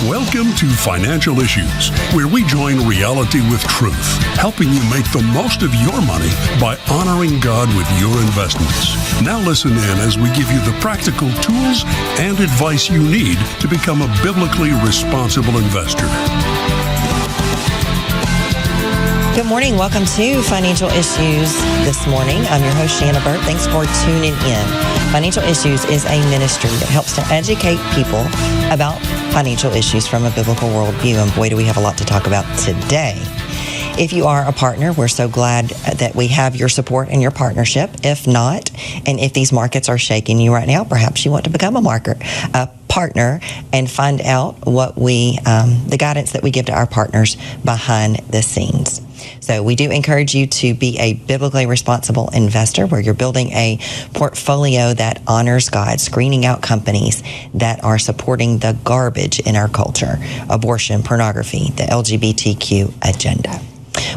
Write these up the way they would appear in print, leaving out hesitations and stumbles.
Welcome to Financial Issues, where we join reality with truth, helping you make the most of your money by honoring God with your investments. Now listen in as we give you the practical tools and advice you need to become a biblically responsible investor. Good morning. Welcome to Financial Issues this morning. I'm your host, Shana Burt. Thanks for tuning in. Financial Issues is a ministry that helps to educate people about financial issues from a biblical worldview. And boy, do we have a lot to talk about today. If you are a partner, we're so glad that we have your support and your partnership. If not, and if these markets are shaking you right now, perhaps you want to become a partner and find out what the guidance that we give to our partners behind the scenes. So we do encourage you to be a biblically responsible investor where you're building a portfolio that honors God, screening out companies that are supporting the garbage in our culture, abortion, pornography, the LGBTQ agenda.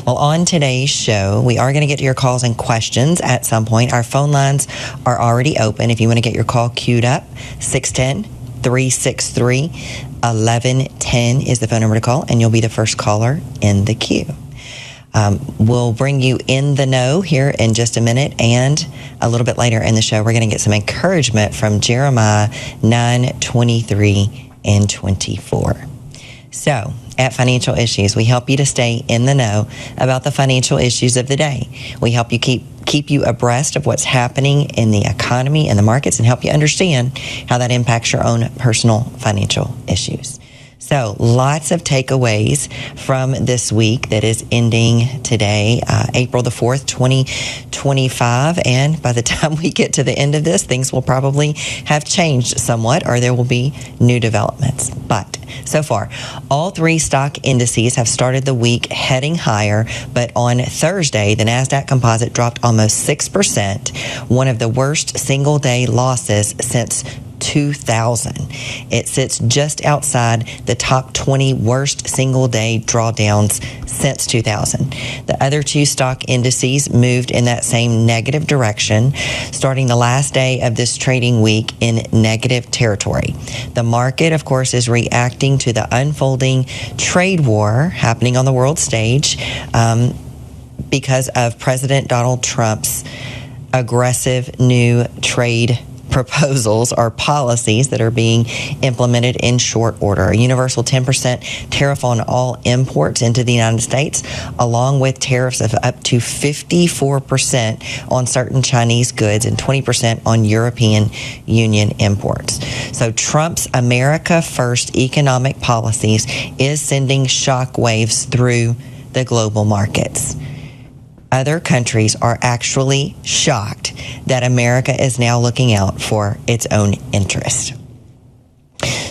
Well, on today's show, we are going to get to your calls and questions at some point. Our phone lines are already open. If you want to get your call queued up, 610-363-1110 is the phone number to call, and you'll be the first caller in the queue. We'll bring you in the know here in just a minute, and a little bit later in the show, we're going to get some encouragement from Jeremiah 9:23 and 24. So, at Financial Issues, we help you to stay in the know about the financial issues of the day. We help you keep you abreast of what's happening in the economy and the markets, and help you understand how that impacts your own personal financial issues. So lots of takeaways from this week that is ending today, April the 4th, 2025. And by the time we get to the end of this, things will probably have changed somewhat, or there will be new developments. But so far, all three stock indices have started the week heading higher. But on Thursday, the NASDAQ composite dropped almost 6%, one of the worst single-day losses since 2000. It sits just outside the top 20 worst single-day drawdowns since 2000. The other two stock indices moved in that same negative direction, starting the last day of this trading week in negative territory. The market, of course, is reacting to the unfolding trade war happening on the world stage because of President Donald Trump's aggressive new trade proposals or policies that are being implemented in short order. A universal 10% tariff on all imports into the United States, along with tariffs of up to 54% on certain Chinese goods and 20% on European Union imports. So Trump's America First economic policies is sending shockwaves through the global markets. Other countries are actually shocked that America is now looking out for its own interest.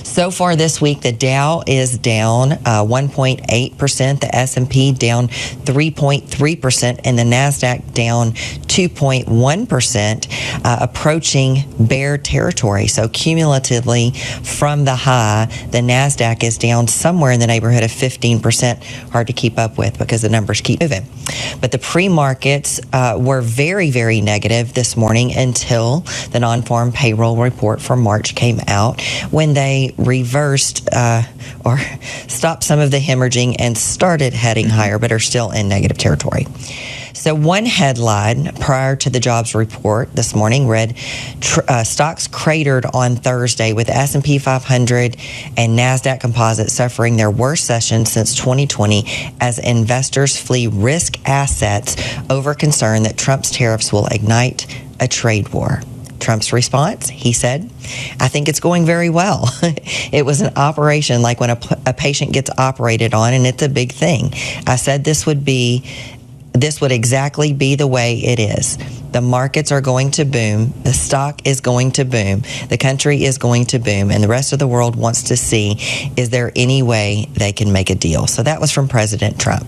So far this week, the Dow is down 1.8%, the S&P down 3.3%, and the NASDAQ down 2.1%, approaching bear territory. So cumulatively from the high, the NASDAQ is down somewhere in the neighborhood of 15%. Hard to keep up with because the numbers keep moving. But the pre-markets were very, very negative this morning until the non-farm payroll report for March came out, when they reversed or stopped some of the hemorrhaging and started heading higher, but are still in negative territory. So one headline prior to the jobs report this morning read, stocks cratered on Thursday, with S&P 500 and NASDAQ composite suffering their worst session since 2020 as investors flee risk assets over concern that Trump's tariffs will ignite a trade war. Trump's response, he said, "I think it's going very well." It was an operation like when a patient gets operated on, and it's a big thing. I said this would exactly be the way it is. The markets are going to boom. The stock is going to boom. The country is going to boom. And the rest of the world wants to see, is there any way they can make a deal? So that was from President Trump.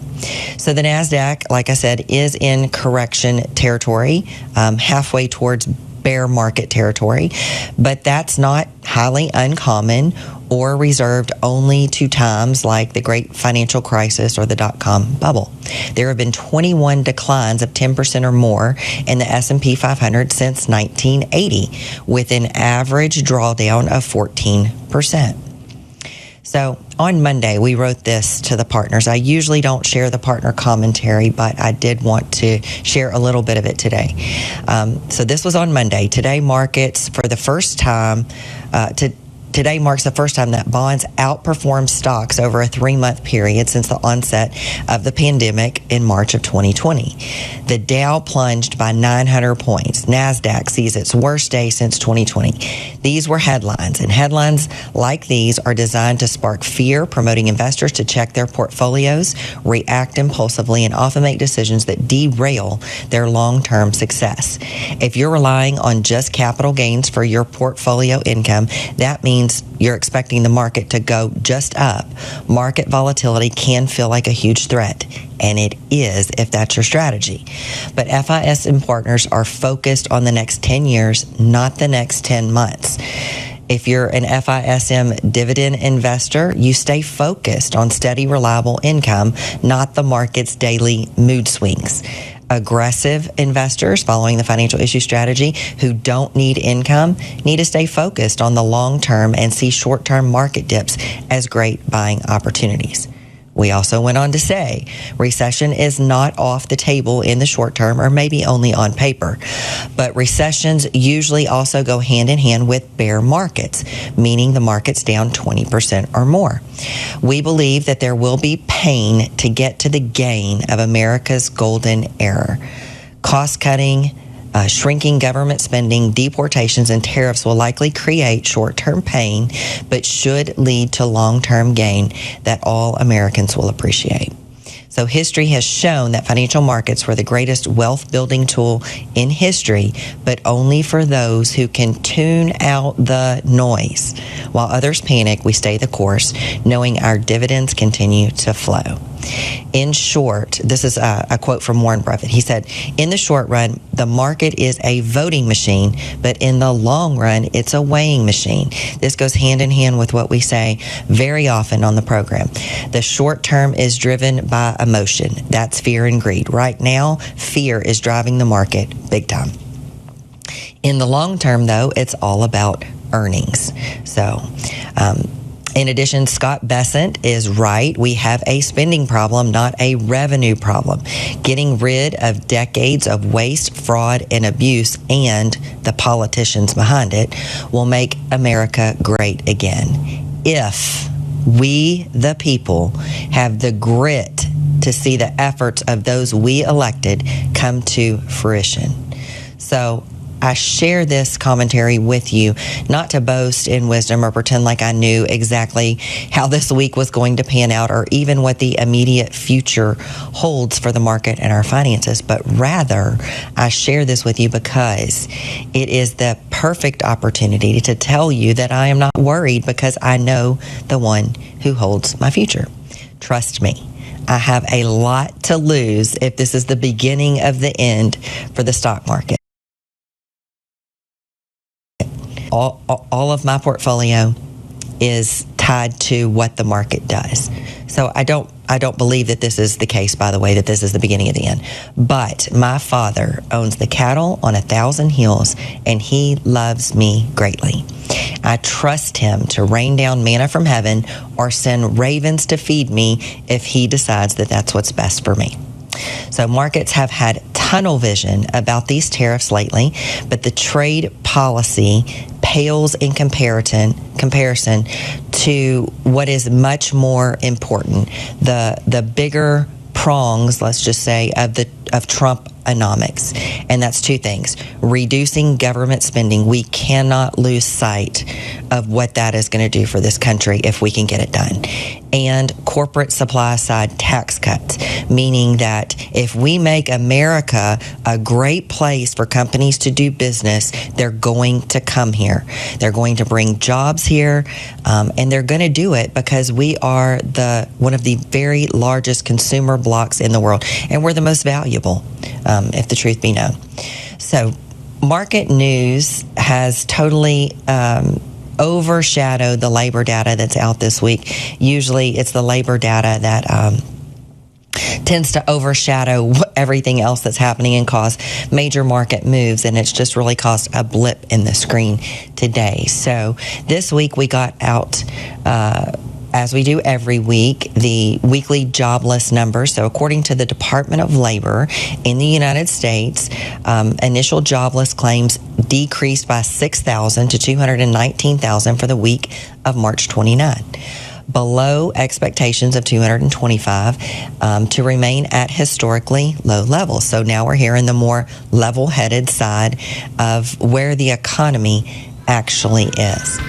So the NASDAQ, like I said, is in correction territory, halfway towards bear market territory. But that's not highly uncommon or reserved only to times like the great financial crisis or the dot-com bubble. There have been 21 declines of 10% or more in the S&P 500 since 1980, with an average drawdown of 14%. So on Monday, we wrote this to the partners. I usually don't share the partner commentary, but I did want to share a little bit of it today. So this was on Monday. Today markets for the first time, Today marks the first time that bonds outperformed stocks over a 3-month period since the onset of the pandemic in March of 2020. The Dow plunged by 900 points. NASDAQ sees its worst day since 2020. These were headlines, and headlines like these are designed to spark fear, promoting investors to check their portfolios, react impulsively, and often make decisions that derail their long-term success. If you're relying on just capital gains for your portfolio income, that means you're expecting the market to go just up. Market volatility can feel like a huge threat, and it is if that's your strategy. But FIS and partners are focused on the next 10 years, not the next 10 months. If you're an FISM dividend investor, you stay focused on steady, reliable income, not the market's daily mood swings. Aggressive investors following the financial issue strategy who don't need income need to stay focused on the long term and see short-term market dips as great buying opportunities. We also went on to say recession is not off the table in the short term, or maybe only on paper. But recessions usually also go hand in hand with bear markets, meaning the market's down 20% or more. We believe that there will be pain to get to the gain of America's golden era. Cost-cutting, shrinking government spending, deportations, and tariffs will likely create short-term pain, but should lead to long-term gain that all Americans will appreciate. So history has shown that financial markets were the greatest wealth-building tool in history, but only for those who can tune out the noise. While others panic, we stay the course, knowing our dividends continue to flow. In short, this is a quote from Warren Buffett. He said, in the short run, the market is a voting machine, but in the long run, it's a weighing machine. This goes hand in hand with what we say very often on the program. The short term is driven by emotion. That's fear and greed. Right now, fear is driving the market big time. In the long term, though, it's all about earnings. So, in addition, Scott Bessent is right. We have a spending problem, not a revenue problem. Getting rid of decades of waste, fraud, and abuse, and the politicians behind it, will make America great again. If we, the people, have the grit to see the efforts of those we elected come to fruition. So I share this commentary with you, not to boast in wisdom or pretend like I knew exactly how this week was going to pan out or even what the immediate future holds for the market and our finances, but rather I share this with you because it is the perfect opportunity to tell you that I am not worried because I know the one who holds my future. Trust me. I have a lot to lose if this is the beginning of the end for the stock market. All of my portfolio is tied to what the market does. So I don't believe that this is the case, by the way, that this is the beginning of the end. But my father owns the cattle on 1,000 hills, and he loves me greatly. I trust him to rain down manna from heaven or send ravens to feed me if he decides that that's what's best for me. So markets have had tunnel vision about these tariffs lately, but the trade policy pales in comparison to what is much more important, the bigger prongs, let's just say, of Trumponomics. And that's two things. Reducing government spending. We cannot lose sight of what that is going to do for this country if we can get it done. And corporate supply side tax cuts, meaning that if we make America a great place for companies to do business, they're going to come here. They're going to bring jobs here, and they're going to do it because we are one of the very largest consumer blocks in the world, and we're the most valuable, if the truth be known. So market news has totally overshadowed the labor data that's out this week. Usually it's the labor data that tends to overshadow everything else that's happening and cause major market moves, and it's just really caused a blip in the screen today. So this week we got out as we do every week, the weekly jobless numbers. So according to the Department of Labor in the United States, initial jobless claims decreased by 6,000 to 219,000 for the week of March 29. Below expectations of 225 to remain at historically low levels. So now we're here in the more level-headed side of where the economy actually is.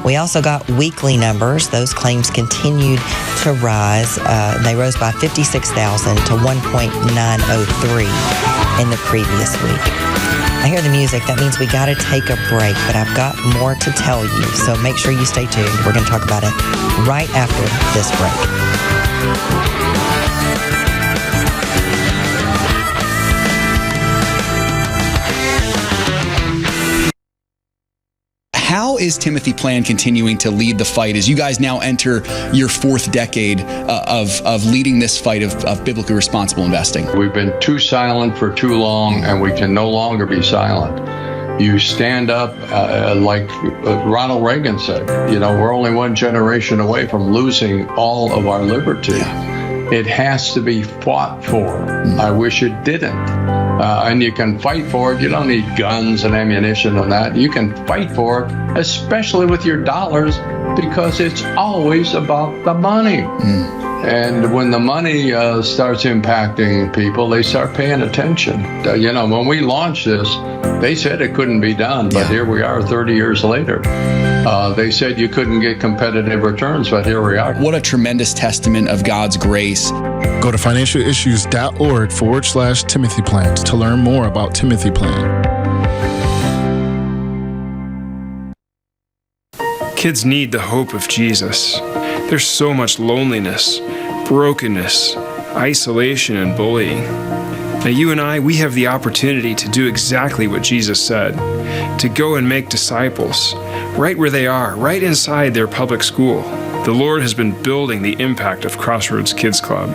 We also got weekly numbers. Those claims continued to rise. They rose by 56,000 to 1.903 in the previous week. I hear the music. That means we got to take a break, but I've got more to tell you. So make sure you stay tuned. We're going to talk about it right after this break. How is Timothy Plan continuing to lead the fight as you guys now enter your fourth decade of leading this fight of biblically responsible investing? We've been too silent for too long, and we can no longer be silent. You stand up, like Ronald Reagan said, we're only one generation away from losing all of our liberty. Yeah. It has to be fought for. I wish it didn't. And you can fight for it. You don't need guns and ammunition and that. You can fight for it, especially with your dollars, because it's always about the money. And when the money starts impacting people, they start paying attention. When we launched this, they said it couldn't be done, but here we are 30 years later. They said you couldn't get competitive returns, but here we are. What a tremendous testament of God's grace. Go to financialissues.org/Timothy Plans to learn more about Timothy Plan. Kids need the hope of Jesus. There's so much loneliness, brokenness, isolation, and bullying. Now you and I, we have the opportunity to do exactly what Jesus said, to go and make disciples, right where they are, right inside their public school. The Lord has been building the impact of Crossroads Kids Club,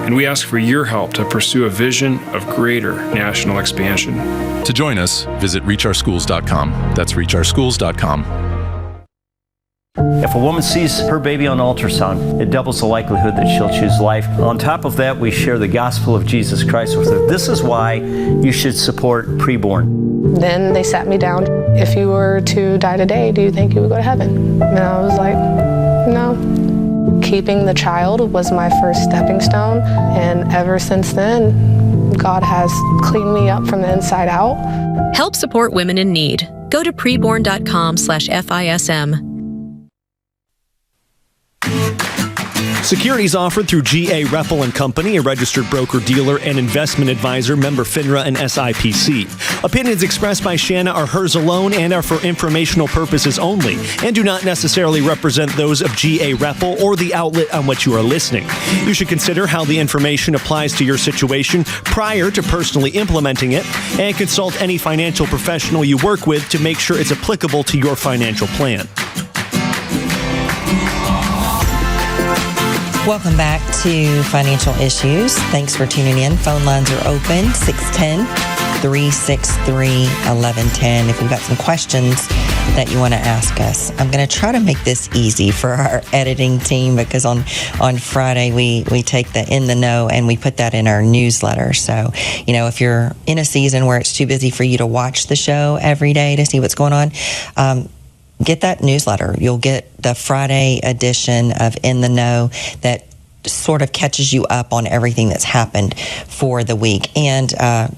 and we ask for your help to pursue a vision of greater national expansion. To join us, visit reachOurSchools.com. That's reachOurSchools.com. If a woman sees her baby on ultrasound, it doubles the likelihood that she'll choose life. On top of that, we share the gospel of Jesus Christ with her. This is why you should support preborn. Then they sat me down. If you were to die today, do you think you would go to heaven? And I was like, no. Keeping the child was my first stepping stone. And ever since then, God has cleaned me up from the inside out. Help support women in need. Go to preborn.com/FISM. Securities offered through G.A. Reppel & Company, a registered broker-dealer and investment advisor, member FINRA and SIPC. Opinions expressed by Shana are hers alone and are for informational purposes only, and do not necessarily represent those of G.A. Reppel or the outlet on which you are listening. You should consider how the information applies to your situation prior to personally implementing it, and consult any financial professional you work with to make sure it's applicable to your financial plan. Welcome back to Financial Issues. Thanks for tuning in. Phone lines are open, 610-363-1110. If you've got some questions that you want to ask us. I'm going to try to make this easy for our editing team because on Friday we take the In the Know and we put that in our newsletter. So, if you're in a season where it's too busy for you to watch the show every day to see what's going on, get that newsletter. You'll get the Friday edition of In the Know that sort of catches you up on everything that's happened for the week. And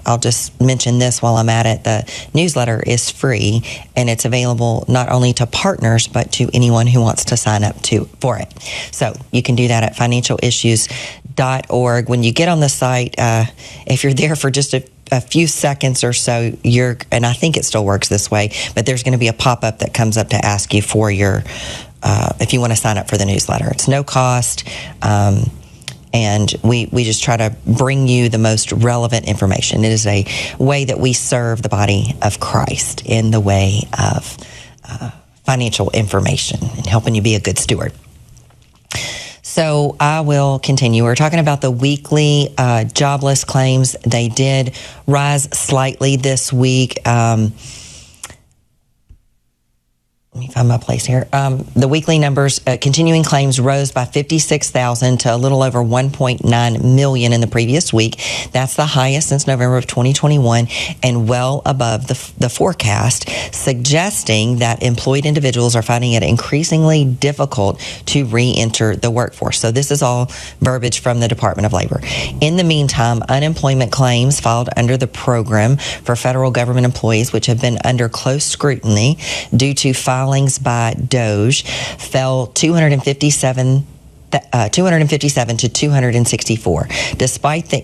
I'll just mention this while I'm at it. The newsletter is free, and it's available not only to partners, but to anyone who wants to sign up for it. So you can do that at financialissues.org. When you get on the site, if you're there for just a few seconds or so, and I think it still works this way, but there's going to be a pop-up that comes up to ask you for your, if you want to sign up for the newsletter. It's no cost, and we just try to bring you the most relevant information. It is a way that we serve the body of Christ in the way of financial information and helping you be a good steward. So I will continue. We're talking about the weekly jobless claims. They did rise slightly this week. let me find my place here. The weekly numbers, continuing claims rose by 56,000 to a little over 1.9 million in the previous week. That's the highest since November of 2021 and well above the forecast, suggesting that employed individuals are finding it increasingly difficult to re-enter the workforce. So this is all verbiage from the Department of Labor. In the meantime, unemployment claims filed under the program for federal government employees, which have been under close scrutiny due to filings by Doge, fell 257 to 264. Despite the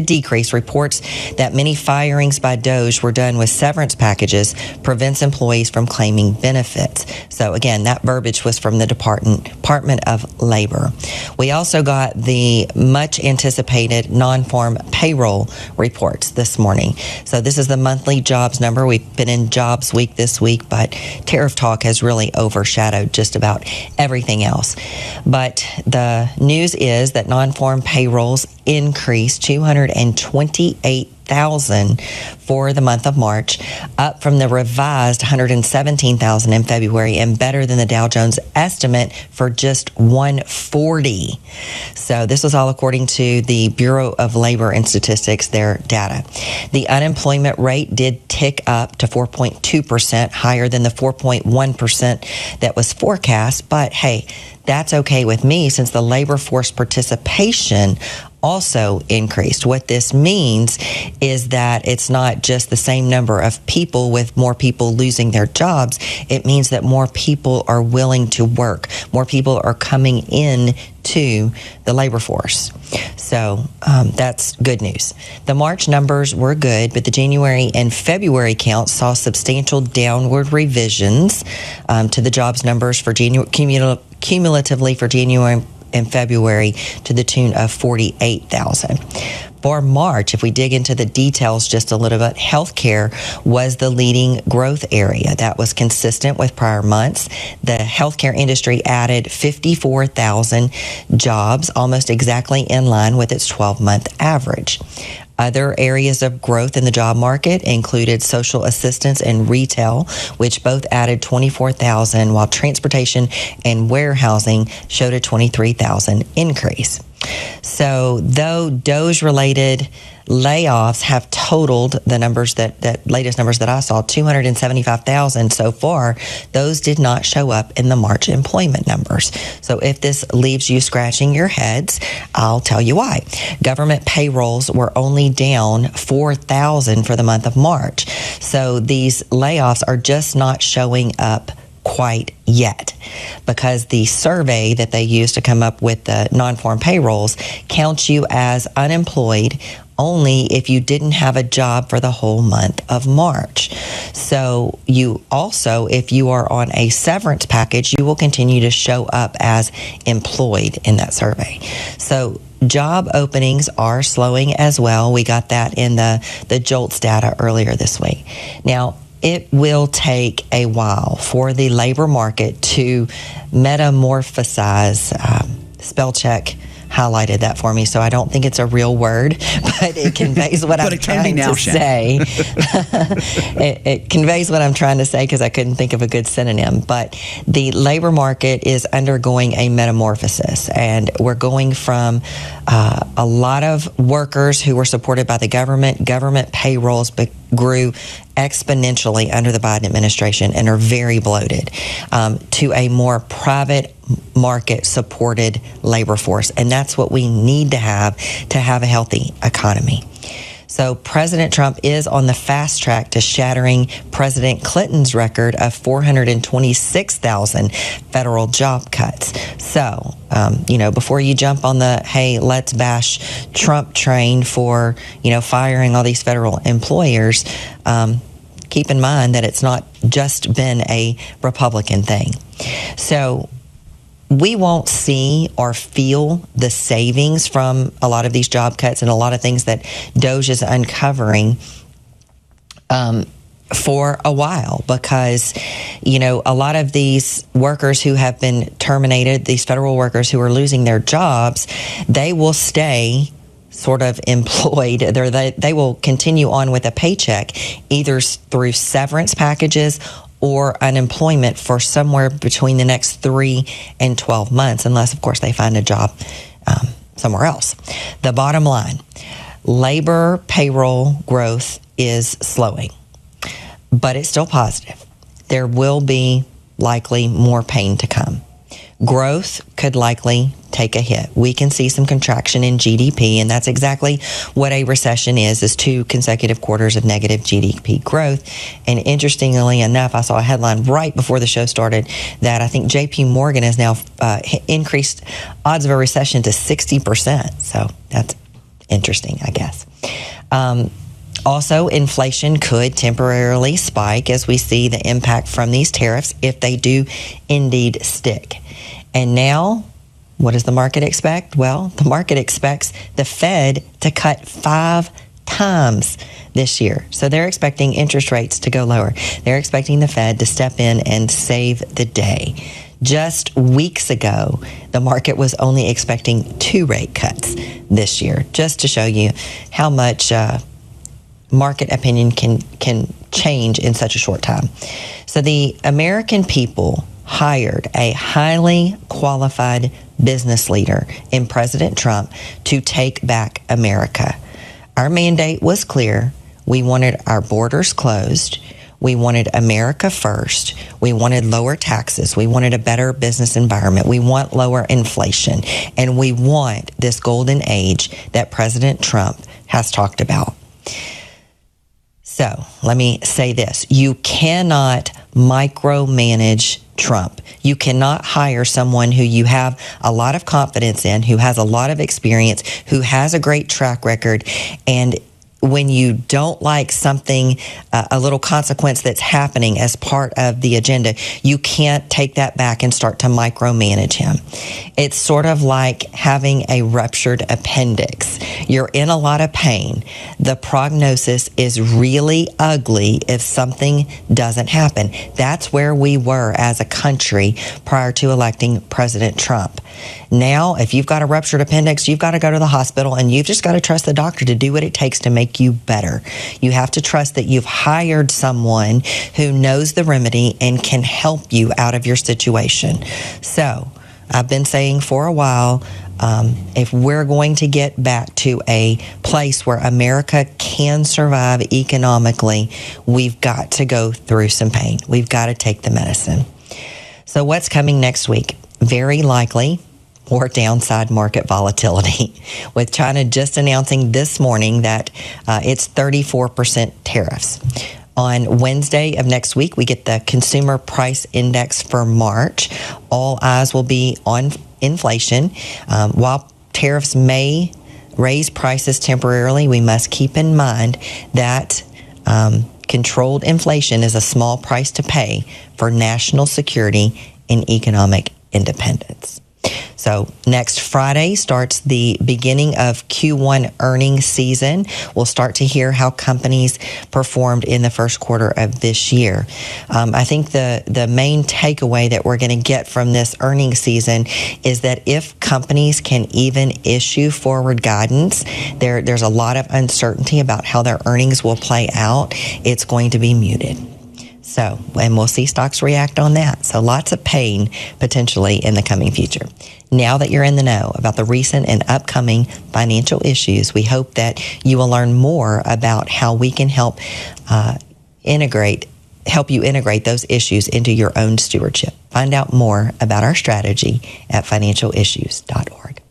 decrease, reports that many firings by Doge were done with severance packages prevents employees from claiming benefits. So again, that verbiage was from the Department of Labor. We also got the much anticipated non-farm payroll reports this morning. So this is the monthly jobs number. We've been in jobs week this week, but tariff talk has really overshadowed just about everything else. But the news is that non-farm payrolls increased 228,000 for the month of March, up from the revised 117,000 in February and better than the Dow Jones estimate for just 140. So this was all according to the Bureau of Labor and Statistics, their data. The unemployment rate did tick up to 4.2%, higher than the 4.1% that was forecast, but hey, that's okay with me since the labor force participation also increased. What this means is that it's not just the same number of people with more people losing their jobs. It means that more people are willing to work. More people are coming in to the labor force. So that's good news. The March numbers were good, but the January and February counts saw substantial downward revisions to the jobs numbers for cumulatively for January and February to the tune of 48,000. For March, if we dig into the details just a little bit, healthcare was the leading growth area. That was consistent with prior months. The healthcare industry added 54,000 jobs, almost exactly in line with its 12-month average. Other areas of growth in the job market included social assistance and retail, which both added 24,000, while transportation and warehousing showed a 23,000 increase. So though Doge-related layoffs have totaled the numbers that latest numbers that I saw, 275,000 so far, those did not show up in the March employment numbers. So if this leaves you scratching your heads, I'll tell you why. Government payrolls were only down 4,000 for the month of March. So these layoffs are just not showing up quite yet, because the survey that they use to come up with the non-farm payrolls counts you as unemployed only if you didn't have a job for the whole month of March. So you also, if you are on a severance package, you will continue to show up as employed in that survey. So job openings are slowing as well. We got that in the Jolts data earlier this week. Now, it will take a while for the labor market to metamorphosize. Spell check highlighted that for me, so I don't think it's a real word, but it conveys what I'm trying to say. It conveys what I'm trying to say because I couldn't think of a good synonym. But the labor market is undergoing a metamorphosis, and we're going from a lot of workers who were supported by the government payrolls grew exponentially under the Biden administration and are very bloated, to a more private market supported labor force. And that's what we need to have a healthy economy. So President Trump is on the fast track to shattering President Clinton's record of 426,000 federal job cuts. So, before you jump on the, hey, let's bash Trump train for, firing all these federal employers, keep in mind that it's not just been a Republican thing. So we won't see or feel the savings from a lot of these job cuts and a lot of things that Doge is uncovering for a while, because, a lot of these workers who have been terminated, these federal workers who are losing their jobs, they will stay sort of employed. They will continue on with a paycheck either through severance packages or unemployment for somewhere between the next 3 and 12 months, unless, of course, they find a job somewhere else. The bottom line, labor payroll growth is slowing, but it's still positive. There will be likely more pain to come. Growth could likely take a hit. We can see some contraction in GDP, and that's exactly what a recession is 2 consecutive quarters of negative GDP growth. And interestingly enough, I saw a headline right before the show started that I think JP Morgan has now increased odds of a recession to 60%. So that's interesting, I guess. Also, inflation could temporarily spike as we see the impact from these tariffs if they do indeed stick. And now, what does the market expect? Well, the market expects the Fed to cut 5 times this year. So they're expecting interest rates to go lower. They're expecting the Fed to step in and save the day. Just weeks ago, the market was only expecting 2 rate cuts this year, just to show you how much market opinion can change in such a short time. So the American people hired a highly qualified business leader in President Trump to take back America. Our mandate was clear. We wanted our borders closed. We wanted America first. We wanted lower taxes. We wanted a better business environment. We want lower inflation. And we want this golden age that President Trump has talked about. So let me say this. You cannot micromanage Trump. You cannot hire someone who you have a lot of confidence in, who has a lot of experience, who has a great track record, and when you don't like something, a little consequence that's happening as part of the agenda, you can't take that back and start to micromanage him. It's sort of like having a ruptured appendix. You're in a lot of pain. The prognosis is really ugly if something doesn't happen. That's where we were as a country prior to electing President Trump. Now, if you've got a ruptured appendix, you've got to go to the hospital, and you've just got to trust the doctor to do what it takes to make you better. You have to trust that you've hired someone who knows the remedy and can help you out of your situation. So, I've been saying for a while, if we're going to get back to a place where America can survive economically, we've got to go through some pain. We've got to take the medicine. So what's coming next week? Very likely more downside market volatility, with China just announcing this morning that it's 34% tariffs. On Wednesday of next week, we get the Consumer Price Index for March. All eyes will be on inflation. While tariffs may raise prices temporarily, we must keep in mind that controlled inflation is a small price to pay for national security and economic independence. So next Friday starts the beginning of Q1 earnings season. We'll start to hear how companies performed in the first quarter of this year. I think the main takeaway that we're going to get from this earnings season is that if companies can even issue forward guidance, there's a lot of uncertainty about how their earnings will play out. It's going to be muted. So, and we'll see stocks react on that. So lots of pain potentially in the coming future. Now that you're in the know about the recent and upcoming financial issues, we hope that you will learn more about how we can help you integrate those issues into your own stewardship. Find out more about our strategy at financialissues.org.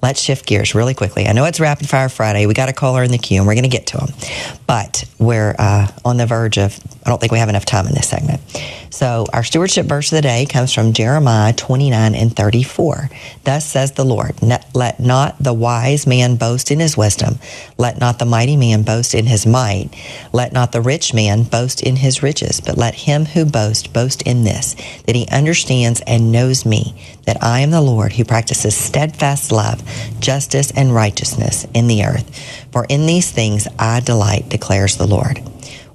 Let's shift gears really quickly. I know it's Rapid Fire Friday. We got a caller in the queue, and we're going to get to them. But we're on the verge of, I don't think we have enough time in this segment. So our stewardship verse of the day comes from Jeremiah 29:34. Thus says the Lord, let not the wise man boast in his wisdom. Let not the mighty man boast in his might. Let not the rich man boast in his riches. But let him who boasts boast in this, that he understands and knows me, that I am the Lord who practices steadfast love, justice, and righteousness in the earth. For in these things I delight, declares the Lord.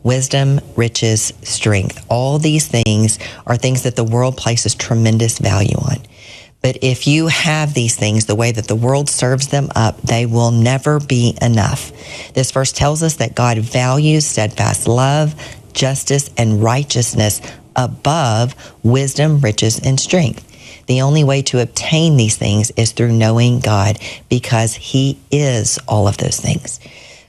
Wisdom, riches, strength, all these things are things that the world places tremendous value on. But if you have these things the way that the world serves them up, they will never be enough. This verse tells us that God values steadfast love, justice, and righteousness above wisdom, riches, and strength. The only way to obtain these things is through knowing God, because He is all of those things.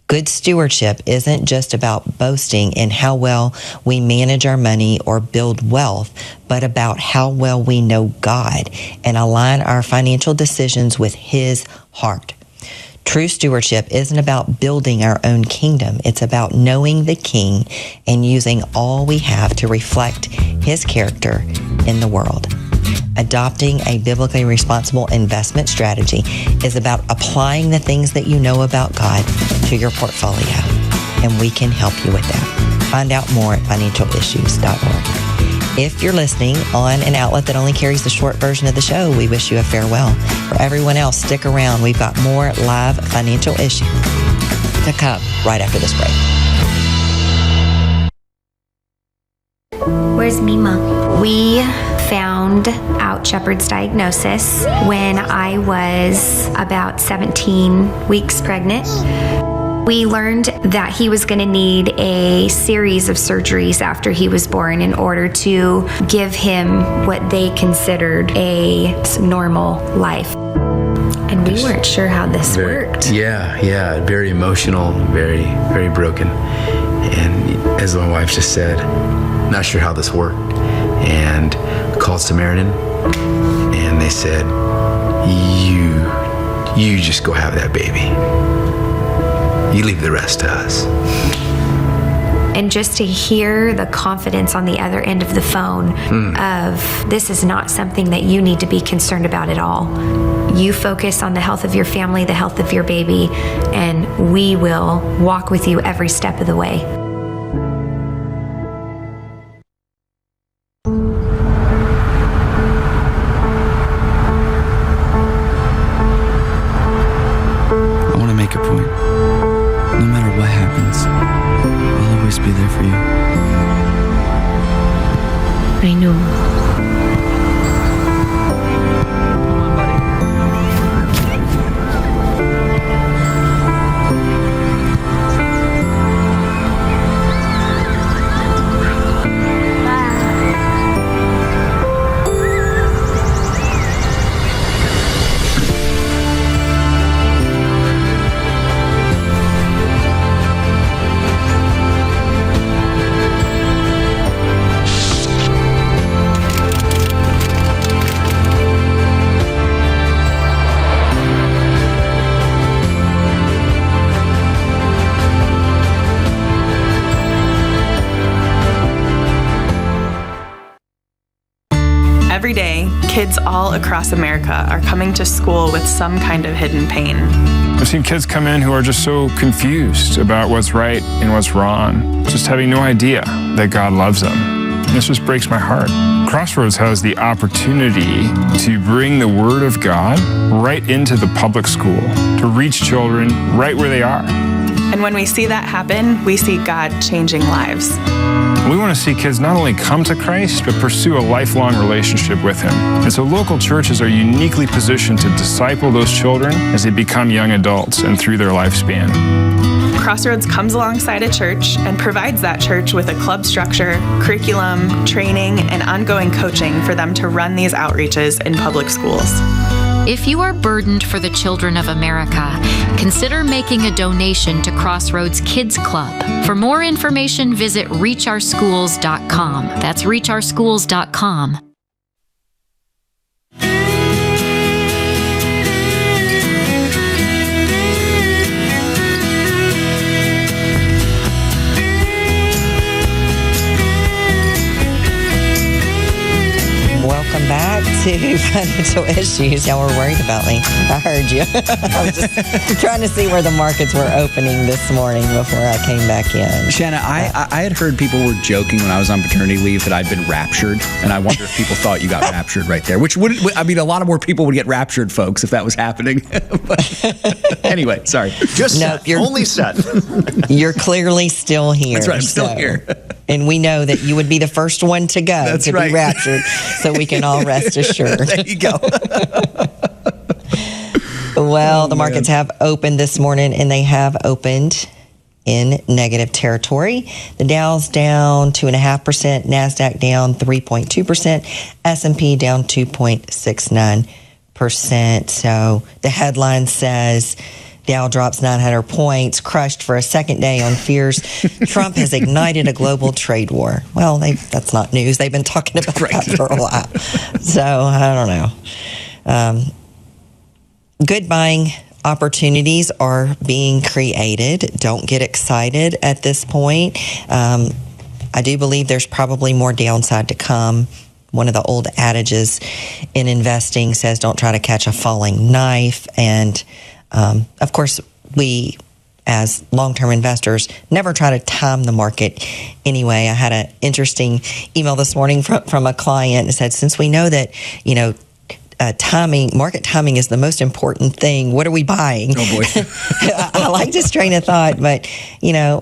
Good stewardship isn't just about boasting in how well we manage our money or build wealth, but about how well we know God and align our financial decisions with His heart. True stewardship isn't about building our own kingdom. It's about knowing the King and using all we have to reflect His character in the world. Adopting a biblically responsible investment strategy is about applying the things that you know about God to your portfolio, and we can help you with that. Find out more at financialissues.org. If you're listening on an outlet that only carries the short version of the show, we wish you a farewell. For everyone else, stick around. We've got more live financial issues to come right after this break. Where's Mima? We found out Shepard's diagnosis when I was about 17 weeks pregnant. We learned that he was going to need a series of surgeries after he was born in order to give him what they considered a normal life. And we weren't sure how this worked. Yeah, very emotional, very, very broken. And as my wife just said, not sure how this worked. And called Samaritan, and they said, you just go have that baby. You leave the rest to us. And just to hear the confidence on the other end of the phone of, this is not something that you need to be concerned about at all. You focus on the health of your family, the health of your baby, and we will walk with you every step of the way. Be there for you. I know. Every day, kids all across America are coming to school with some kind of hidden pain. I've seen kids come in who are just so confused about what's right and what's wrong, just having no idea that God loves them. This just breaks my heart. Crossroads has the opportunity to bring the Word of God right into the public school, to reach children right where they are. And when we see that happen, we see God changing lives. We want to see kids not only come to Christ, but pursue a lifelong relationship with Him. And so local churches are uniquely positioned to disciple those children as they become young adults and through their lifespan. Crossroads comes alongside a church and provides that church with a club structure, curriculum, training, and ongoing coaching for them to run these outreaches in public schools. If you are burdened for the children of America, consider making a donation to Crossroads Kids Club. For more information, visit reachOurschools.com. That's reachOurschools.com. Welcome back to Financial Issues. Y'all were worried about me. I heard you. I was just trying to see where the markets were opening this morning before I came back in. Shanna, I had heard people were joking when I was on paternity leave that I'd been raptured, and I wonder if people thought you got raptured right there, which would, I mean, a lot of more people would get raptured, folks, if that was happening. But anyway, sorry. Just nope, Seth. Only Seth. You're clearly still here. That's right, I'm still here. And we know that you would be the first one to go. That's to right. be raptured, so we can all rest assured. There you go. Well, the markets have opened this morning, and they have opened in negative territory. The Dow's down 2.5%, NASDAQ down 3.2%, S&P down 2.69%. So the headline says Dow drops 900 points, crushed for a second day on fears Trump has ignited a global trade war. Well, that's not news. They've been talking about that for a while. So I don't know. Good buying opportunities are being created. Don't get excited at this point. I do believe there's probably more downside to come. One of the old adages in investing says don't try to catch a falling knife. And of course, we as long-term investors never try to time the market anyway. I had an interesting email this morning from a client that said, since we know that, market timing is the most important thing. What are we buying? Oh boy. I like this train of thought, but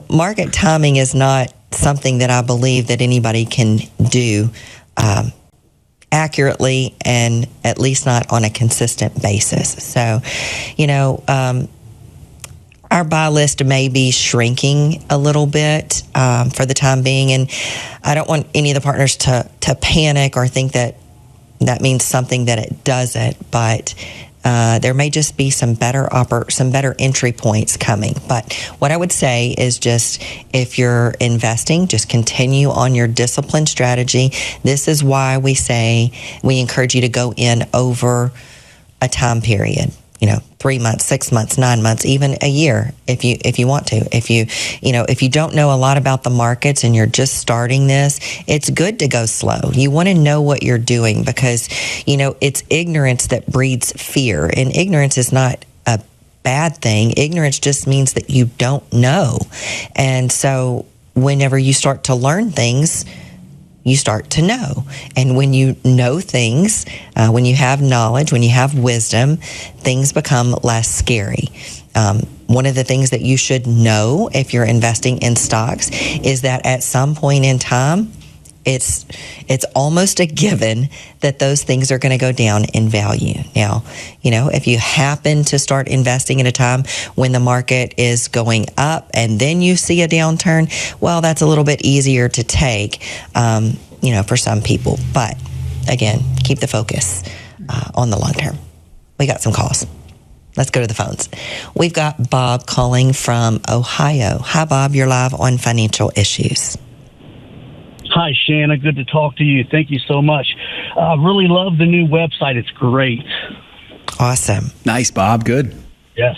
market timing is not something that I believe that anybody can do accurately, and at least not on a consistent basis. So, our buy list may be shrinking a little bit for the time being, and I don't want any of the partners to panic or think that means something that it doesn't, but there may just be some better entry points coming. But what I would say is just, if you're investing, just continue on your disciplined strategy. This is why we encourage you to go in over a time period. 3 months, 6 months, 9 months, even a year, if you want to. If you don't know a lot about the markets and you're just starting this, it's good to go slow. You want to know what you're doing, because it's ignorance that breeds fear, and ignorance is not a bad thing. Ignorance just means that you don't know. And so whenever you start to learn things, you start to know. And when you know things, when you have knowledge, when you have wisdom, things become less scary. One of the things that you should know if you're investing in stocks is that at some point in time, it's almost a given that those things are going to go down in value. Now, if you happen to start investing at a time when the market is going up and then you see a downturn, well, that's a little bit easier to take, for some people. But again, keep the focus on the long term. We got some calls. Let's go to the phones. We've got Bob calling from Ohio. Hi, Bob. You're live on Financial Issues. Hi, Shana. Good to talk to you. Thank you so much. I really love the new website. It's great. Awesome. Nice, Bob. Good. Yes,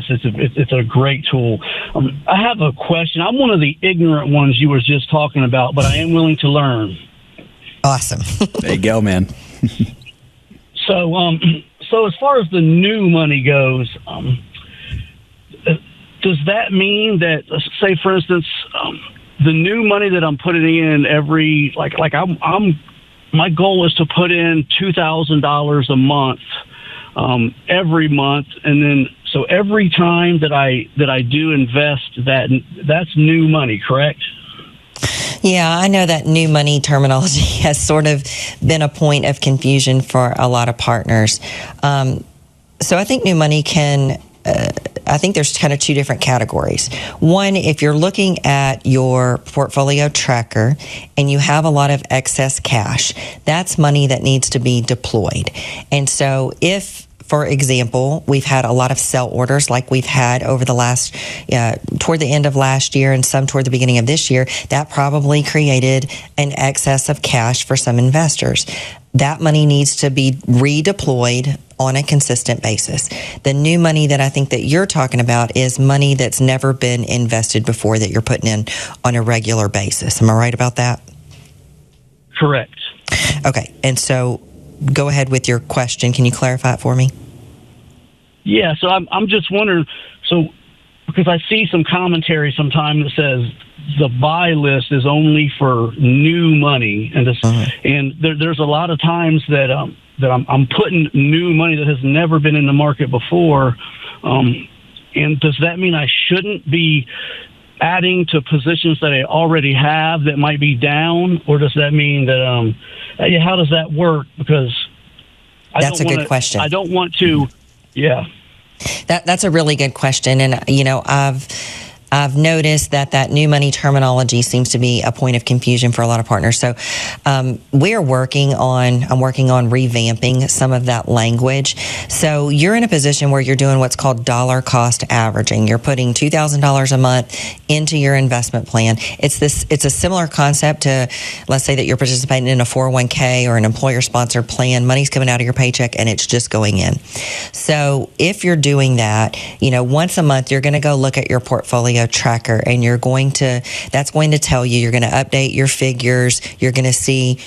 it's a great tool. I have a question. I'm one of the ignorant ones you were just talking about, but I am willing to learn. Awesome. There you go, man. So as far as the new money goes, does that mean that, say, for instance, the new money that I'm putting in my goal is to put in $2,000 a month every month, and then so every time that I do invest, that's new money, correct? Yeah, I know that new money terminology has sort of been a point of confusion for a lot of partners. So I think new money I think there's kind of two different categories. One, if you're looking at your portfolio tracker and you have a lot of excess cash, that's money that needs to be deployed. And so if, for example, we've had a lot of sell orders like we've had over the last, toward the end of last year and some toward the beginning of this year, that probably created an excess of cash for some investors. That money needs to be redeployed on a consistent basis. The new money that I think that you're talking about is money that's never been invested before that you're putting in on a regular basis. Am I right about that? Correct. Okay. And so go ahead with your question. Can you clarify it for me? Yeah. So I'm just wondering, because I see some commentary sometimes that says the buy list is only for new money, and there's a lot of times that I'm putting new money that has never been in the market before, and does that mean I shouldn't be adding to positions that I already have that might be down, or does that mean that how does that work? Because that's a good question. I don't want to. Yeah. That's a really good question, and I've noticed that new money terminology seems to be a point of confusion for a lot of partners. So I'm working on revamping some of that language. So you're in a position where you're doing what's called dollar cost averaging. You're putting $2,000 a month into your investment plan. It's a similar concept to, let's say that you're participating in a 401k or an employer-sponsored plan. Money's coming out of your paycheck and it's just going in. So if you're doing that, once a month, you're going to go look at your portfolio tracker, and that's going to tell you, you're going to update your figures. You're going to see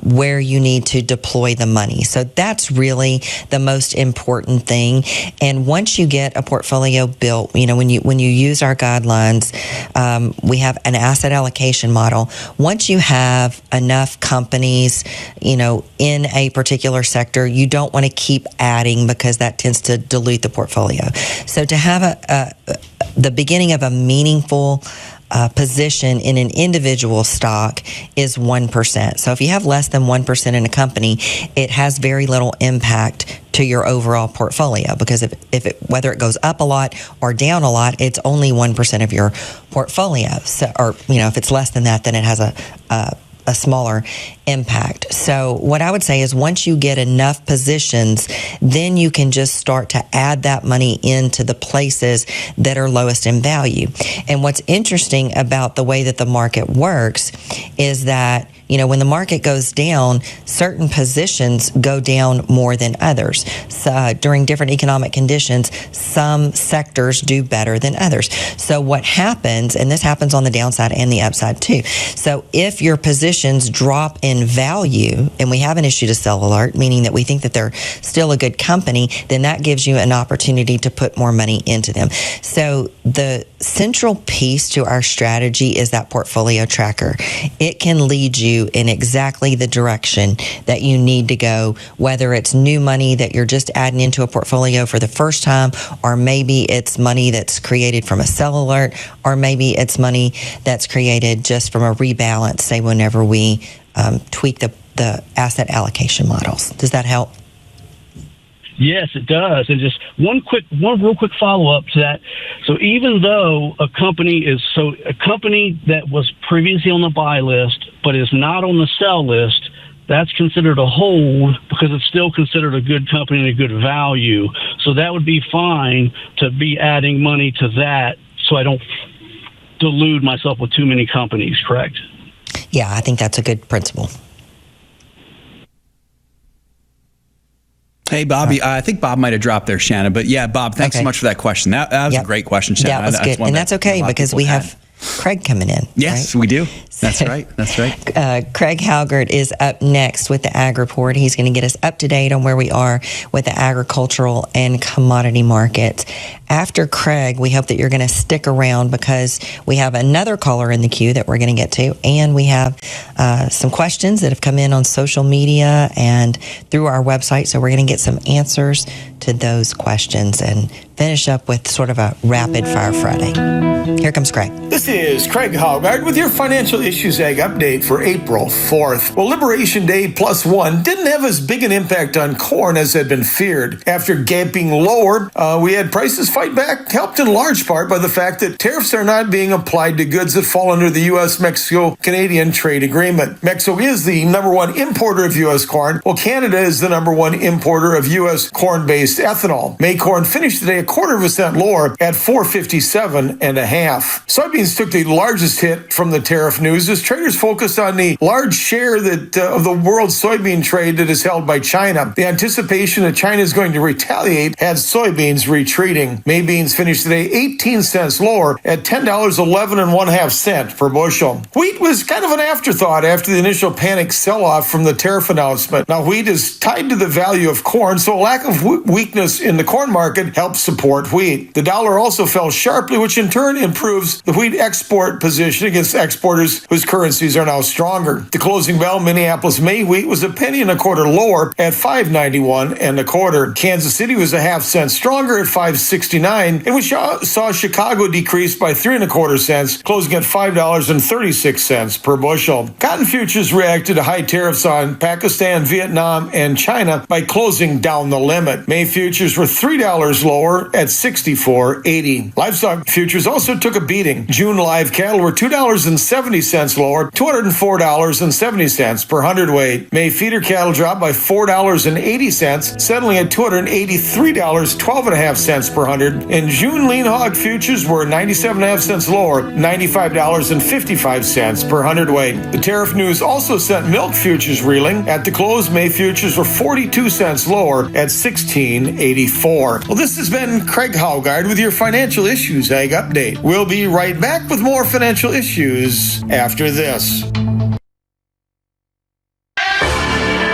where you need to deploy the money. So that's really the most important thing. And once you get a portfolio built, when you use our guidelines, we have an asset allocation model. Once you have enough companies, in a particular sector, you don't want to keep adding because that tends to dilute the portfolio. So to have the beginning of a meaningful position in an individual stock is 1%. So if you have less than 1% in a company, it has very little impact to your overall portfolio, because whether it goes up a lot or down a lot, it's only 1% of your portfolio. So, if it's less than that, then it has a smaller impact. So what I would say is, once you get enough positions, then you can just start to add that money into the places that are lowest in value. And what's interesting about the way that the market works is that, when the market goes down, certain positions go down more than others. So during different economic conditions, some sectors do better than others. So what happens, and this happens on the downside and the upside too. So if your positions drop in value, and we have an issue to sell alert, meaning that we think that they're still a good company, then that gives you an opportunity to put more money into them. So the central piece to our strategy is that portfolio tracker. It can lead you in exactly the direction that you need to go, whether it's new money that you're just adding into a portfolio for the first time, or maybe it's money that's created from a sell alert, or maybe it's money that's created just from a rebalance, say whenever we tweak the asset allocation models. Does that help? Yes, it does. And just one real quick follow-up to that. So even though a company that was previously on the buy list but is not on the sell list, that's considered a hold because it's still considered a good company and a good value. So that would be fine to be adding money to that, so I don't delude myself with too many companies, correct? Yeah, I think that's a good principle. Hey, Bobby, I think Bob might have dropped there, Shana. But yeah, Bob, thanks so much for that question. That was a great question, Shana. That was good. And that's okay, because we have Craig coming in. Yes, right? We do. That's right. That's right. Craig Haugaard is up next with the Ag Report. He's going to get us up to date on where we are with the agricultural and commodity markets. After Craig, we hope that you're going to stick around, because we have another caller in the queue that we're going to get to, and we have some questions that have come in on social media and through our website. So we're going to get some answers to those questions and finish up with sort of a rapid fire Friday. Here comes Craig. This is Craig Haugaard with your Financial Issues Ag update for April 4th. Well, Liberation Day +1 didn't have as big an impact on corn as had been feared. After gaping lower, we had prices fight back, helped in large part by the fact that tariffs are not being applied to goods that fall under the U.S.-Mexico-Canadian trade agreement. Mexico is the #1 importer of U.S. corn, while Canada is the #1 importer of U.S. corn-based ethanol. May corn finished today 1/4 cent lower at $4.57 1/2. Soybeans took the largest hit from the tariff news as traders focused on the large share that of the world soybean trade that is held by China. The anticipation that China is going to retaliate had soybeans retreating. May beans finished today 18 cents lower at $10.11 1/2 per bushel. Wheat was kind of an afterthought after the initial panic sell-off from the tariff announcement. Now, wheat is tied to the value of corn, so a lack of weakness in the corn market helps support wheat. The dollar also fell sharply, which in turn improves the wheat export position against exporters whose currencies are now stronger. The closing bell, Minneapolis May wheat was $0.0125 lower at $5.91 1/4. Kansas City was 1/2 cent stronger at $5.69, and we saw Chicago decrease by 3 1/4 cents, closing at $5.36 per bushel. Cotton futures reacted to high tariffs on Pakistan, Vietnam, and China by closing down the limit. May futures were $3 lower at 64.80. Livestock futures also took a beating. June live cattle were $2.70 lower, $204.70 per hundredweight. May feeder cattle dropped by $4.80, settling at $283, 12.5 cents per hundred. And June lean hog futures were 97.5 cents lower, $95.55 per hundredweight. The tariff news also sent milk futures reeling. At the close, May futures were 42 cents lower at $16.84. Well, this has been Craig Haugaard with your Financial Issues Ag Update. We'll be right back with more financial issues after this.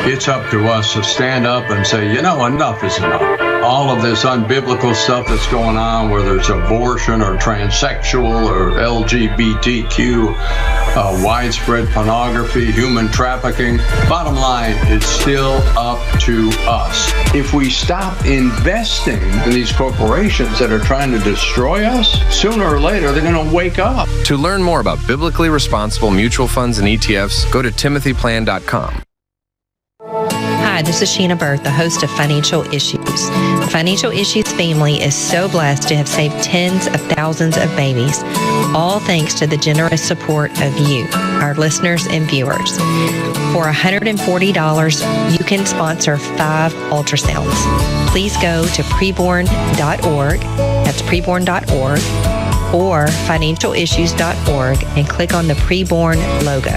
It's up to us to stand up and say, enough is enough. All of this unbiblical stuff that's going on, whether it's abortion or transsexual or LGBTQ, widespread pornography, human trafficking. Bottom line, it's still up to us. If we stop investing in these corporations that are trying to destroy us, sooner or later they're going to wake up. To learn more about biblically responsible mutual funds and ETFs, go to timothyplan.com. Hi, this is Sheena Bird, the host of Financial Issues. The Financial Issues family is so blessed to have saved tens of thousands of babies, all thanks to the generous support of you, our listeners and viewers. For $140, you can sponsor 5 ultrasounds. Please go to preborn.org, that's preborn.org, or financialissues.org and click on the Preborn logo.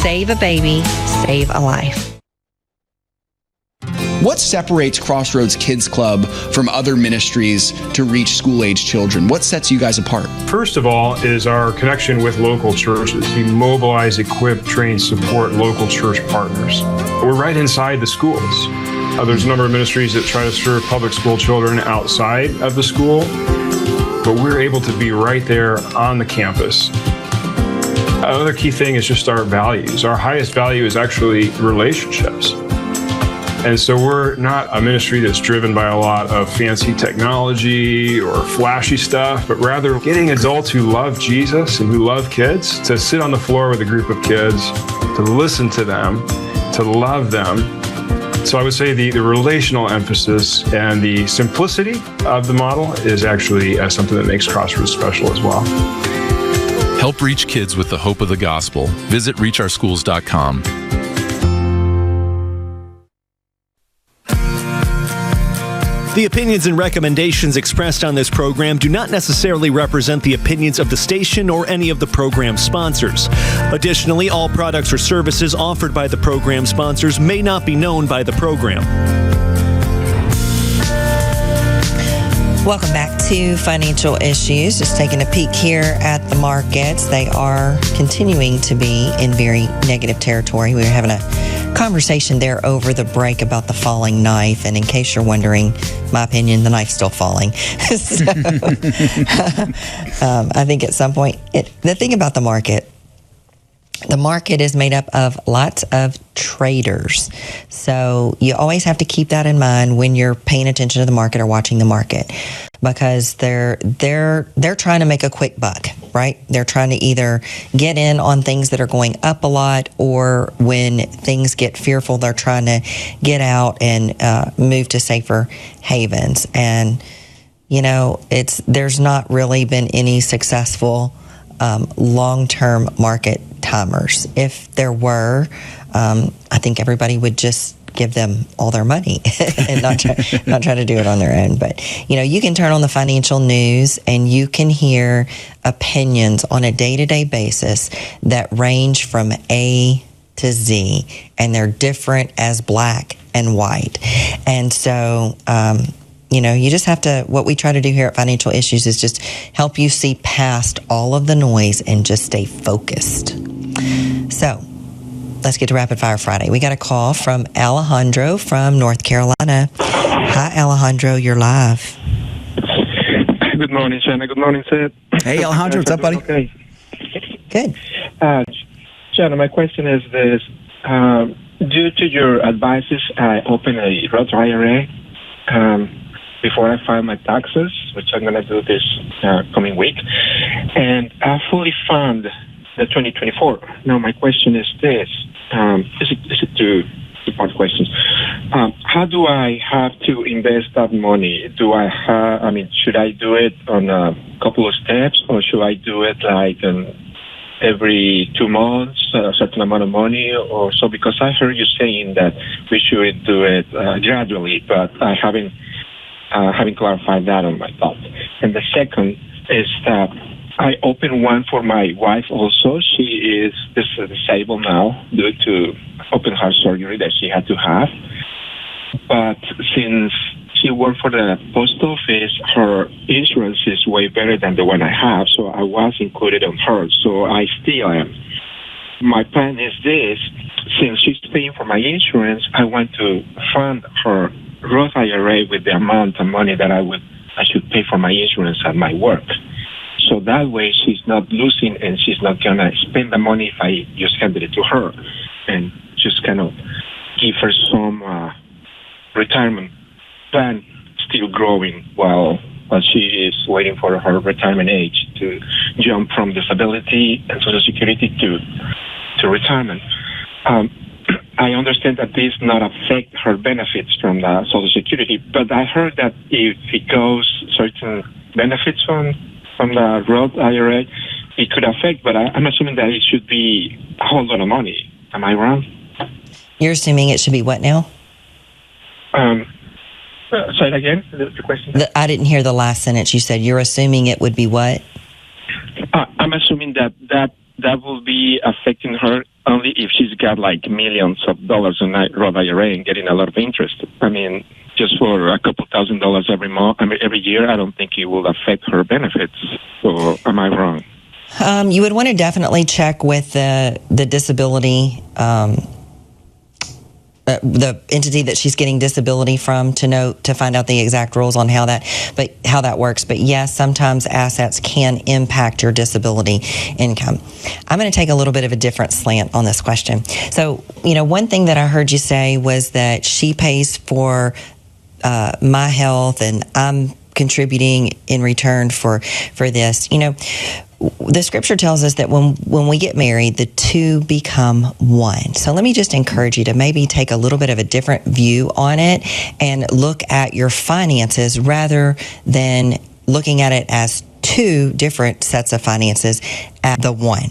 Save a baby, save a life. What separates Crossroads Kids Club from other ministries to reach school-age children? What sets you guys apart? First of all is our connection with local churches. We mobilize, equip, train, support local church partners. We're right inside the schools. There's a number of ministries that try to serve public school children outside of the school, but we're able to be right there on the campus. Another key thing is just our values. Our highest value is actually relationships. And so we're not a ministry that's driven by a lot of fancy technology or flashy stuff, but rather getting adults who love Jesus and who love kids to sit on the floor with a group of kids, to listen to them, to love them. So I would say the relational emphasis and the simplicity of the model is actually something that makes Crossroads special as well. Help reach kids with the hope of the gospel. Visit reachOurschools.com. The opinions and recommendations expressed on this program do not necessarily represent the opinions of the station or any of the program sponsors. Additionally, all products or services offered by the program sponsors may not be known by the program. Welcome back to Financial Issues. Just taking a peek here at the markets. They are continuing to be in very negative territory. We were having a conversation there over the break about the falling knife, and in case you're wondering, my opinion, the knife's still falling. So, I think at some point, the thing about the market is made up of lots of traders. So you always have to keep that in mind when you're paying attention to the market or watching the market, because they're trying to make a quick buck, right? They're trying to either get in on things that are going up a lot, or when things get fearful, they're trying to get out and move to safer havens. And there's not really been any successful long-term market timers. If there were, I think everybody would just give them all their money and not try to do it on their own. But, you can turn on the financial news and you can hear opinions on a day-to-day basis that range from A to Z, and they're different as black and white. And so, you just have to, what we try to do here at Financial Issues is just help you see past all of the noise and just stay focused. So, let's get to Rapid Fire Friday. We got a call from Alejandro from North Carolina. Hi, Alejandro, you're live. Good morning, Shana. Good morning, Seth. Hey, Alejandro, what's up, buddy? Okay. Good. Shana, my question is this. Due to your advices, I opened a Roth IRA before I file my taxes, which I'm going to do this coming week. And I fully fund the 2024. Now, my question is this. Is it two-part questions. how do I have to invest that money? Should I do it on a couple of steps, or should I do it like every 2 months, a certain amount of money or so? Because I heard you saying that we should do it gradually, but I haven't clarified that on my thought. And the second is that I opened one for my wife also. She is disabled now due to open heart surgery that she had to have. But since she worked for the post office, her insurance is way better than the one I have, so I was included on hers, so I still am. My plan is this: since she's paying for my insurance, I want to fund her Roth IRA with the amount of money that I should pay for my insurance at my work. So that way she's not losing and she's not going to spend the money if I just handed it to her, and just kind of give her some retirement plan still growing while she is waiting for her retirement age to jump from disability and Social Security to retirement. I understand that this not affect her benefits from the Social Security, but I heard that if it goes certain benefits from the Roth IRA, it could affect, but I'm assuming that it should be a whole lot of money. Am I wrong? You're assuming it should be what now? Say it again, the question. I didn't hear the last sentence. You said you're assuming it would be what? I'm assuming that will be affecting her only if she's got like millions of dollars in a Roth IRA and getting a lot of interest. I mean, just for a couple $1,000s every year, I don't think it will affect her benefits. Or am I wrong? You would want to definitely check with the disability, the entity that she's getting disability from to find out the exact rules on how that works. But yes, sometimes assets can impact your disability income. I'm going to take a little bit of a different slant on this question. So, one thing that I heard you say was that she pays for my health and I'm contributing in return for this. The scripture tells us that when we get married, the two become one. So let me just encourage you to maybe take a little bit of a different view on it and look at your finances rather than looking at it as two different sets of finances at the one.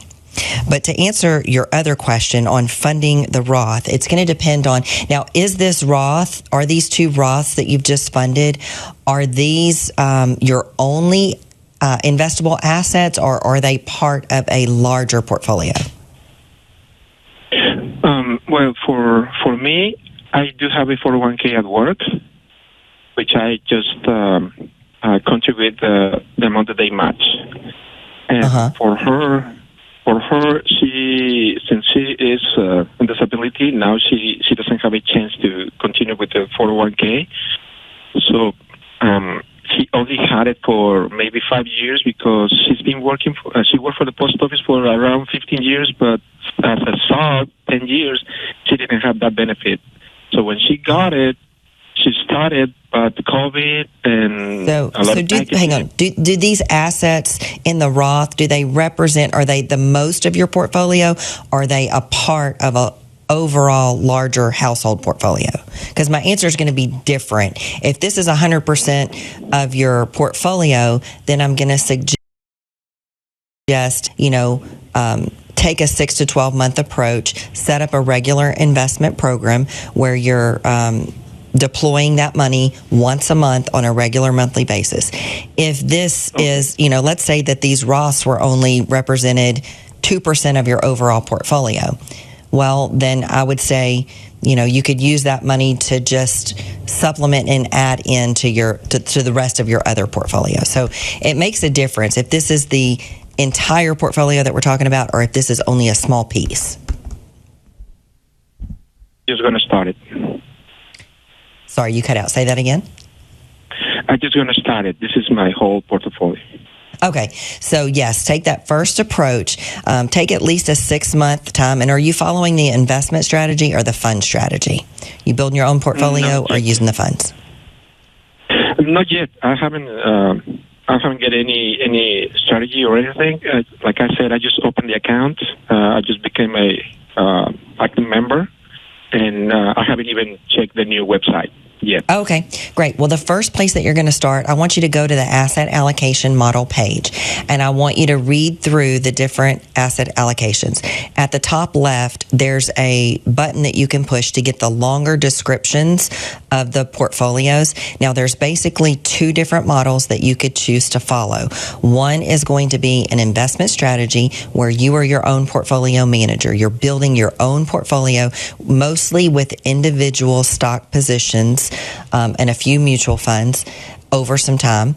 But to answer your other question on funding the Roth, it's going to depend on, now, is this Roth, are these two Roths that you've just funded, are these your only investable assets, or are they part of a larger portfolio? Well, for me, I do have a 401k at work, which I just contribute the amount that they match. And for her, since she is on disability, now she doesn't have a chance to continue with the 401k. So she only had it for maybe 5 years because she's been working she worked for the post office for around 15 years, but as I saw 10 years, she didn't have that benefit. So when she got it, she started, but COVID and do these assets in the Roth, do they represent, are they the most of your portfolio, or are they a part of a overall larger household portfolio? Because my answer is going to be different. If this is 100% of your portfolio, then I'm going to suggest, take a 6 to 12 month approach, set up a regular investment program where you're deploying that money once a month on a regular monthly basis. If this is, let's say that these Roths were only represented 2% of your overall portfolio. Well, then I would say, you could use that money to just supplement and add into to the rest of your other portfolio. So it makes a difference if this is the entire portfolio that we're talking about, or if this is only a small piece. Just going to start it. Sorry, you cut out. Say that again. I'm just going to start it. This is my whole portfolio. Okay, so yes, take that first approach. Take at least a 6 month time. And are you following the investment strategy or the fund strategy? You building your own portfolio or using the funds? Not yet. I haven't get any strategy or anything. Like I said, I just opened the account. I just became a active member, and I haven't even checked the new website yet. Okay, great. Well, the first place that you're going to start, I want you to go to the asset allocation model page, and I want you to read through the different asset allocations. At the top left, there's a button that you can push to get the longer descriptions of the portfolios. Now, there's basically two different models that you could choose to follow. One is going to be an investment strategy where you are your own portfolio manager. You're building your own portfolio, mostly with individual stock positions and a few mutual funds over some time.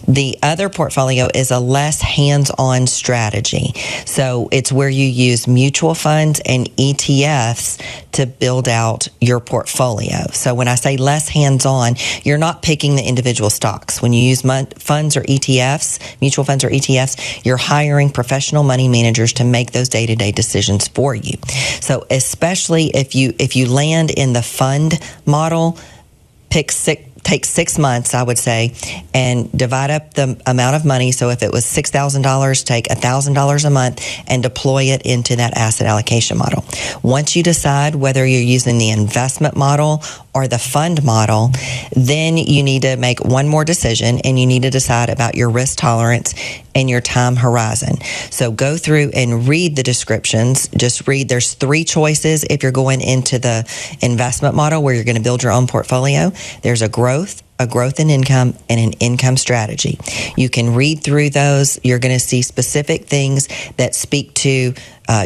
The other portfolio is a less hands-on strategy. So it's where you use mutual funds and ETFs to build out your portfolio. So when I say less hands-on, you're not picking the individual stocks. When you use funds or ETFs, mutual funds or ETFs, you're hiring professional money managers to make those day-to-day decisions for you. So especially if you land in the fund model, take 6 months, I would say, and divide up the amount of money. So if it was $6,000, take $1,000 a month and deploy it into that asset allocation model. Once you decide whether you're using the investment model or the fund model, then you need to make one more decision, and you need to decide about your risk tolerance and your time horizon. So go through and read the descriptions. Just read. There's 3 choices if you're going into the investment model where you're going to build your own portfolio. There's a growth in income, and an income strategy. You can read through those. You're going to see specific things that speak to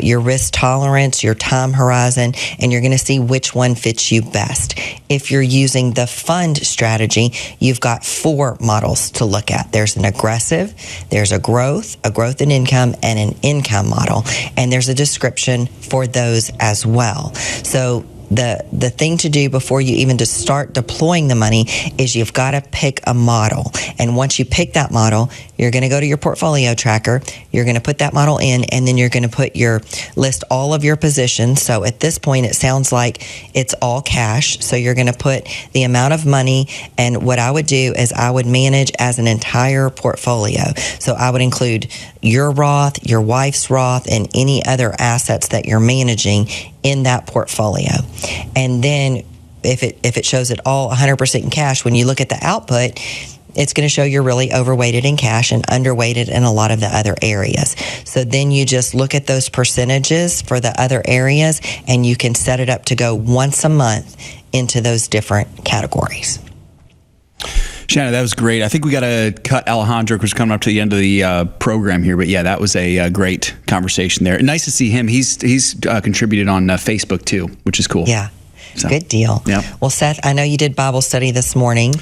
your risk tolerance, your time horizon, and you're going to see which one fits you best. If you're using the fund strategy, you've got 4 models to look at. There's an aggressive, there's a growth in income, and an income model. And there's a description for those as well. So the thing to do before you even just start deploying the money is you've got to pick a model. And once you pick that model, you're going to go to your portfolio tracker, you're going to put that model in, and then you're going to list all of your positions. So at this point, it sounds like it's all cash. So you're going to put the amount of money, and what I would do is I would manage as an entire portfolio. So I would include your Roth, your wife's Roth, and any other assets that you're managing in that portfolio. And then if it shows it all 100% in cash, when you look at the output, it's going to show you're really overweighted in cash and underweighted in a lot of the other areas. So then you just look at those percentages for the other areas, and you can set it up to go once a month into those different categories. Shana, that was great. I think we got to cut Alejandro because we're coming up to the end of the program here. But yeah, that was a great conversation there. Nice to see him. He's contributed on Facebook too, which is cool. Yeah. So, good deal. Yep. Well, Seth, I know you did Bible study this morning.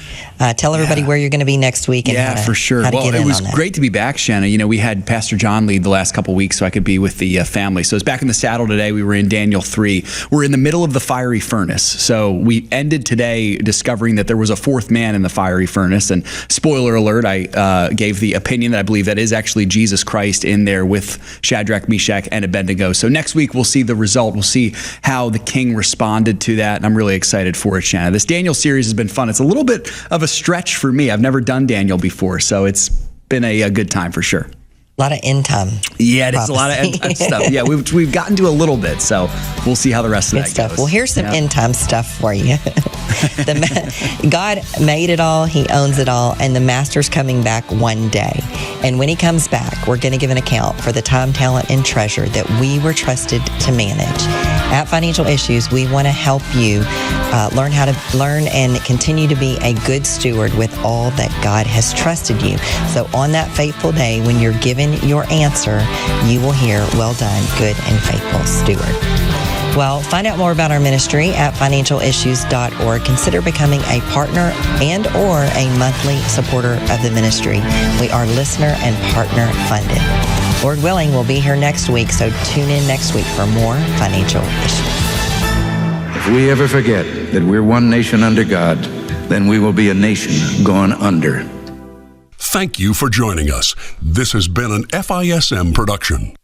Tell everybody where you're going to be next week. And for sure. Well, it was great to be back, Shana. You know, we had Pastor John lead the last couple of weeks, so I could be with the family. So it's back in the saddle today. We were in Daniel 3. We're in the middle of the fiery furnace. So we ended today discovering that there was a 4th man in the fiery furnace. And spoiler alert, I gave the opinion that I believe that is actually Jesus Christ in there with Shadrach, Meshach, and Abednego. So next week we'll see the result. We'll see how the king responded to that. And I'm really excited for it, Shana. This Daniel series has been fun. It's a little bit of a stretch for me. I've never done Daniel before, so it's been a good time for sure. A lot of end time. Yeah, it's a lot of end time stuff. Yeah, we've gotten to a little bit, so we'll see how the rest of that stuff goes. Well, here's some end time stuff for you. God made it all. He owns it all. And the master's coming back one day. And when he comes back, we're going to give an account for the time, talent, and treasure that we were trusted to manage. At Financial Issues, we want to help you learn how to learn and continue to be a good steward with all that God has trusted you. So on that fateful day, when you're given your answer, you will hear, "Well done, good and faithful steward." Well, find out more about our ministry at financialissues.org. Consider becoming a partner and or a monthly supporter of the ministry. We are listener and partner funded. Lord willing, we'll be here next week, so tune in next week for more Financial Issues. If we ever forget that we're one nation under God, then we will be a nation gone under. Thank you for joining us. This has been an FISM production.